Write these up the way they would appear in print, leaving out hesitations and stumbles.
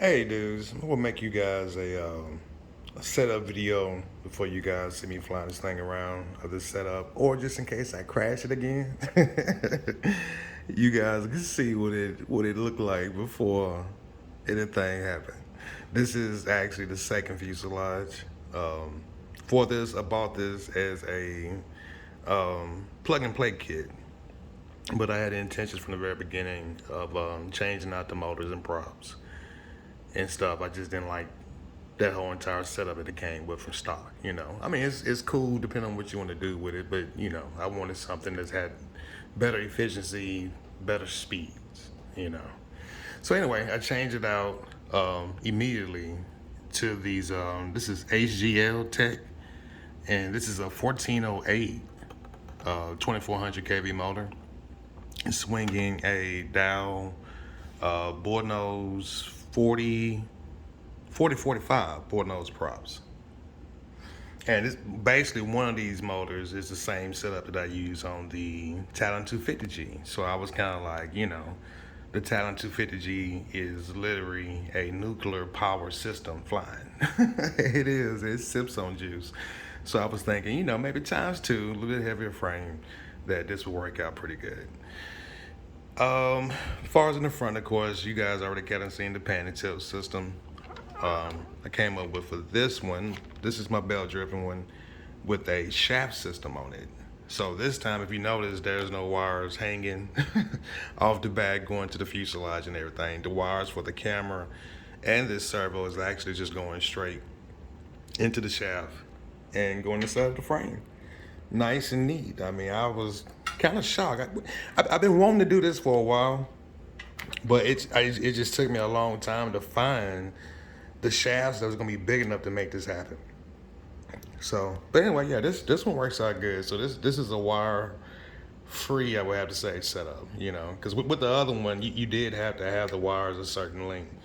Hey dudes, I'm gonna make you guys a setup video before you guys see me flying this thing around of this setup, or just in case I crash it again. You guys can see what it looked like before anything happened. This is actually the second fuselage. For this, I bought this as a plug and play kit, but I had intentions from the very beginning of changing out the motors and props and stuff. I just didn't like that whole entire setup that it came with from stock. I mean, it's cool depending on what you want to do with it, but I wanted something that's had better efficiency, better speeds. So anyway, I changed it out immediately to these. This is HGL Tech, and this is a 1408 2400 kV motor. It's swinging a Dow board nose 45 board nose props. And it's basically one of these motors is the same setup that I use on the Talon 250G. So I was kind of like, the Talon 250G is literally a nuclear power system flying. It is. It sips on juice. So I was thinking, maybe times two, a little bit heavier frame, that this would work out pretty good. As far as in the front, of course, you guys already kind of seen the panty tilt system. I came up with for this one. This is my belt-driven one with a shaft system on it. So this time, if you notice, there's no wires hanging off the back going to the fuselage and everything. The wires for the camera and this servo is actually just going straight into the shaft and going inside of the frame. Nice and neat. I mean, I was kind of shocked. I've been wanting to do this for a while, but it just took me a long time to find the shafts that was gonna be big enough to make this happen. So, but anyway, yeah, this one works out good. So this is a wire free, I would have to say, setup. Because with the other one, you did have to have the wires a certain length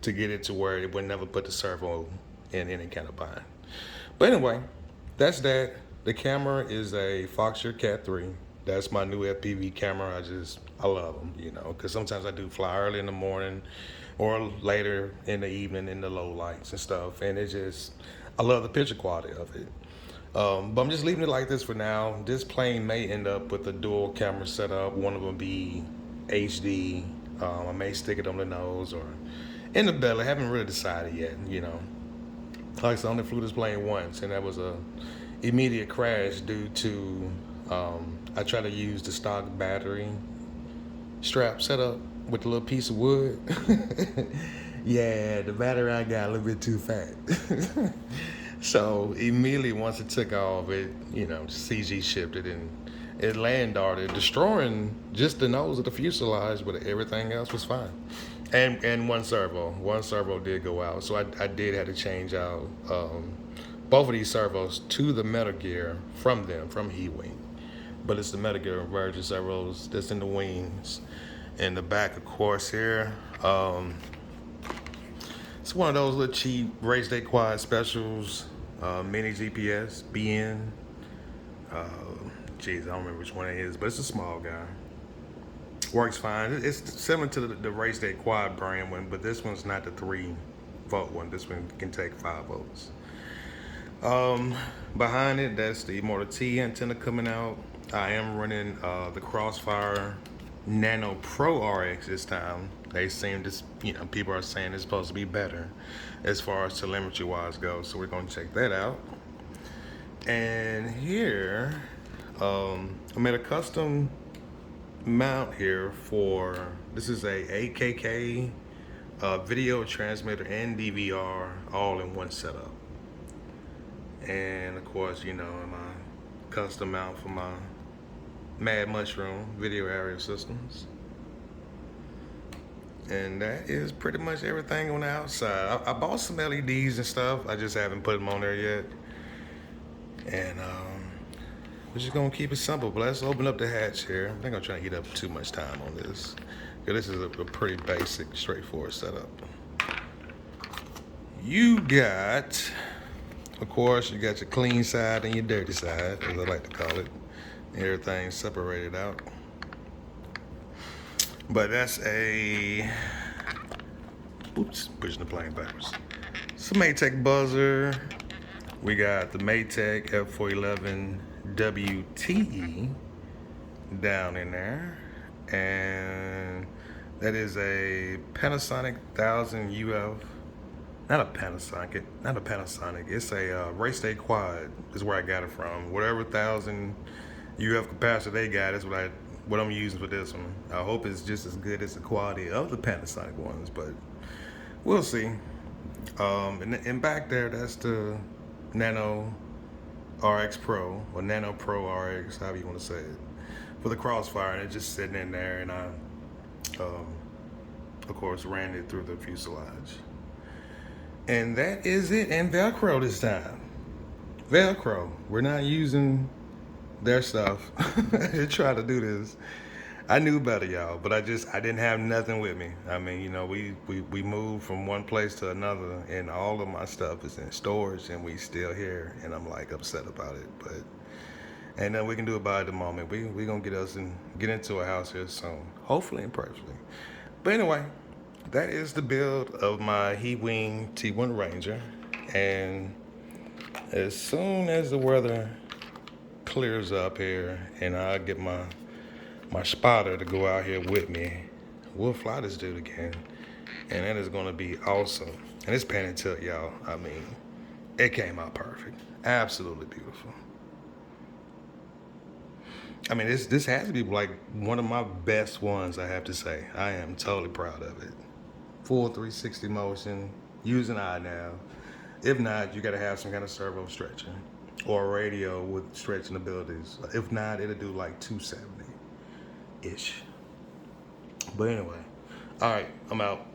to get it to where it would never put the servo in any kind of bind. But anyway, that's that. The camera is a Foxeer Cat 3. That's my new FPV camera. I love them, because sometimes I do fly early in the morning or later in the evening in the low lights and stuff. And I love the picture quality of it. But I'm just leaving it like this for now. This plane may end up with a dual camera setup. One of them be HD. I may stick it on the nose or in the belly. I haven't really decided yet, Like I said, I only flew this plane once, and that was a immediate crash due to I tried to use the stock battery strap setup with the little piece of wood. Yeah, the battery I got a little bit too fat. So immediately once it took off, it CG shifted and it land darted, destroying just the nose of the fuselage, but everything else was fine. And one servo did go out, so I did have to change out both of these servos to the Metal Gear from Heatwing. But it's the Metal Gear Virgin servos that's in the wings. In the back, of course, here. It's one of those little cheap race day quad specials, mini GPS, BN. Geez, I don't remember which one it is, but it's a small guy. Works fine. It's similar to the race day quad brand one, but this one's not the 3-volt one. This one can take 5 volts. Behind it, that's the Immortal T antenna coming out. I am running the Crossfire Nano Pro RX this time. They seem to, people are saying it's supposed to be better as far as telemetry wise goes. So we're going to check that out. And here, I made a custom mount here for, this is a 8KK video transmitter and DVR all in one setup. And of course, my custom mount for my Mad Mushroom video area systems. And that is pretty much everything on the outside. I bought some LEDs and stuff. I just haven't put them on there yet. And we're just gonna keep it simple. But let's open up the hatch here. I think I'm trying to eat up too much time on this. This is a pretty basic, straightforward setup. You got, of course, you got your clean side and your dirty side, as I like to call it. Everything's separated out. But that's a Just pushing the plane backwards. Some Maytech buzzer. We got the Maytech F411 WTE down in there, and that is a Panasonic 1000 UF. Not a Panasonic. It's a Race Day Quad. Is where I got it from. Whatever 1000 UF capacitor they got is what I'm using for this one. I hope it's just as good as the quality of the Panasonic ones, but we'll see. And back there, that's the Nano RX Pro, or Nano Pro RX, however you want to say it, for the Crossfire, and it's just sitting in there, and I, of course, ran it through the fuselage. And that is it, and Velcro this time. Velcro, we're not using their stuff. I tried to do this. I knew better, y'all, but I didn't have nothing with me. I mean, you know, we moved from one place to another, and all of my stuff is in storage, and we still here, and I'm like upset about it, but ain't nothing we can do about it at the moment. We gonna get into a house here soon, hopefully and prayerfully. But anyway, that is the build of my Heat Wing T1 Ranger, and as soon as the weather clears up here and I get my spotter to go out here with me, we'll fly this dude again, and that is going to be awesome. And it's pan and tilt, y'all. I mean, it came out perfect, absolutely beautiful. I mean, this has to be like one of my best ones, I have to say. I am totally proud of it. Full 360 motion, using iNav. If not, you got to have some kind of servo stretcher or a radio with stretching abilities. If not, it'll do like 270-ish. But anyway, all right, I'm out.